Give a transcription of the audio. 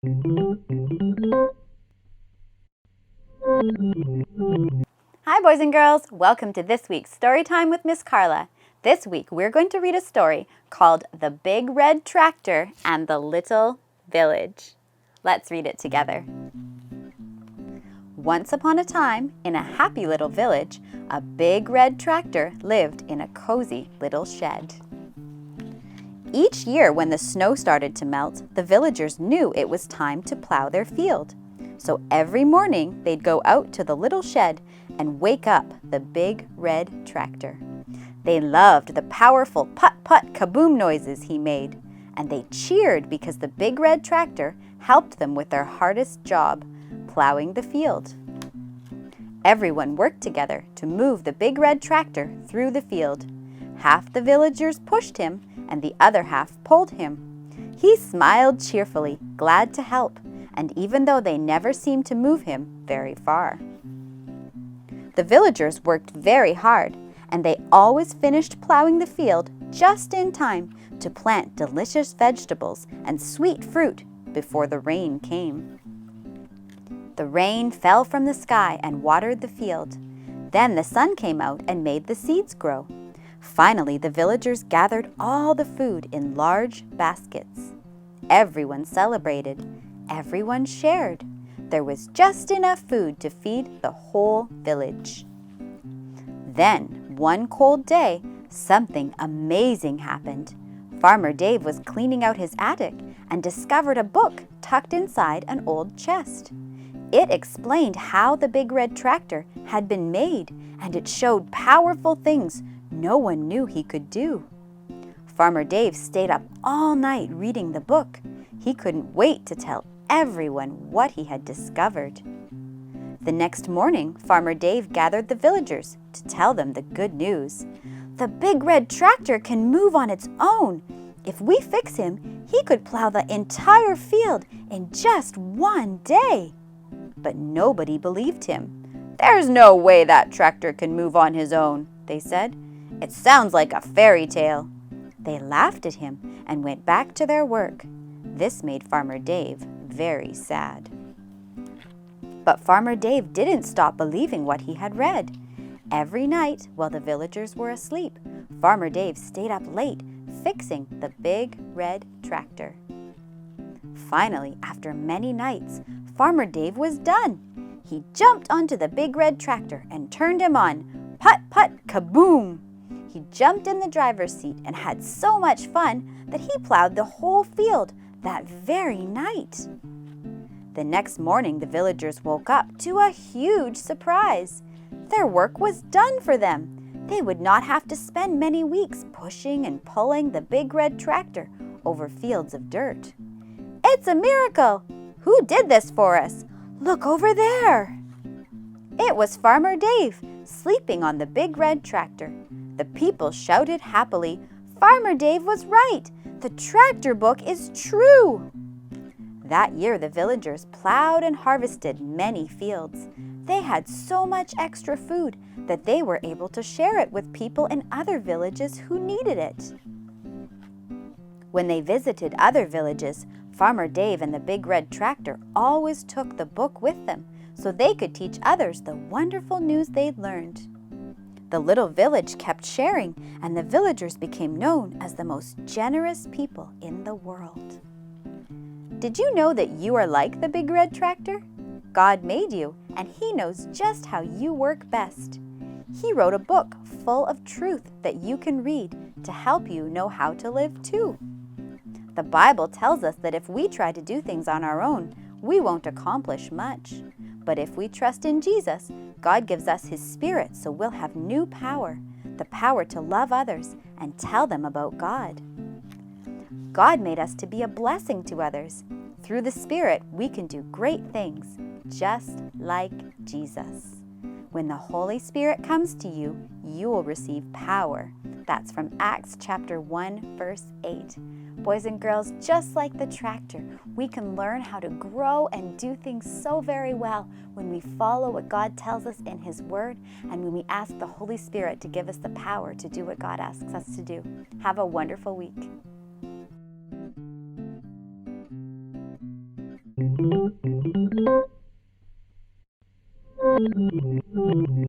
Hi boys and girls, welcome to this week's Story Time with Miss Carla. This week we're going to read a story called The Big Red Tractor and the Little Village. Let's read it together. Once upon a time, in a happy little village, a big red tractor lived in a cozy little shed. Each year when the snow started to melt, the villagers knew it was time to plow their field. So every morning they'd go out to the little shed and wake up the big red tractor. They loved the powerful put-put kaboom noises he made, and they cheered because the big red tractor helped them with their hardest job, plowing the field. Everyone worked together to move the big red tractor through the field. Half the villagers pushed him and the other half pulled him. He smiled cheerfully, glad to help, and even though they never seemed to move him very far. The villagers worked very hard, and they always finished plowing the field just in time to plant delicious vegetables and sweet fruit before the rain came. The rain fell from the sky and watered the field. Then the sun came out and made the seeds grow. Finally, the villagers gathered all the food in large baskets. Everyone celebrated. Everyone shared. There was just enough food to feed the whole village. Then, one cold day, something amazing happened. Farmer Dave was cleaning out his attic and discovered a book tucked inside an old chest. It explained how the big red tractor had been made, and it showed powerful things no one knew he could do. Farmer Dave stayed up all night reading the book. He couldn't wait to tell everyone what he had discovered. The next morning, Farmer Dave gathered the villagers to tell them the good news. The big red tractor can move on its own. If we fix him, he could plow the entire field in just one day. But nobody believed him. There's no way that tractor can move on his own, they said. It sounds like a fairy tale. They laughed at him and went back to their work. This made Farmer Dave very sad. But Farmer Dave didn't stop believing what he had read. Every night, while the villagers were asleep, Farmer Dave stayed up late fixing the big red tractor. Finally, after many nights, Farmer Dave was done. He jumped onto the big red tractor and turned him on. Put-put kaboom! He jumped in the driver's seat and had so much fun that he plowed the whole field that very night. The next morning, the villagers woke up to a huge surprise. Their work was done for them. They would not have to spend many weeks pushing and pulling the big red tractor over fields of dirt. It's a miracle! Who did this for us? Look over there! It was Farmer Dave, sleeping on the big red tractor. The people shouted happily, Farmer Dave was right! The tractor book is true! That year, the villagers plowed and harvested many fields. They had so much extra food that they were able to share it with people in other villages who needed it. When they visited other villages, Farmer Dave and the big red tractor always took the book with them so they could teach others the wonderful news they'd learned. The little village kept sharing, and the villagers became known as the most generous people in the world. Did you know that you are like the big red tractor? God made you, and He knows just how you work best. He wrote a book full of truth that you can read to help you know how to live too. The Bible tells us that if we try to do things on our own, we won't accomplish much. But if we trust in Jesus, God gives us His Spirit so we'll have new power, the power to love others and tell them about God. God made us to be a blessing to others. Through the Spirit, we can do great things, just like Jesus. When the Holy Spirit comes to you, you will receive power. That's from Acts chapter 1, verse 8. Boys and girls, just like the tractor, we can learn how to grow and do things so very well when we follow what God tells us in His Word and when we ask the Holy Spirit to give us the power to do what God asks us to do. Have a wonderful week.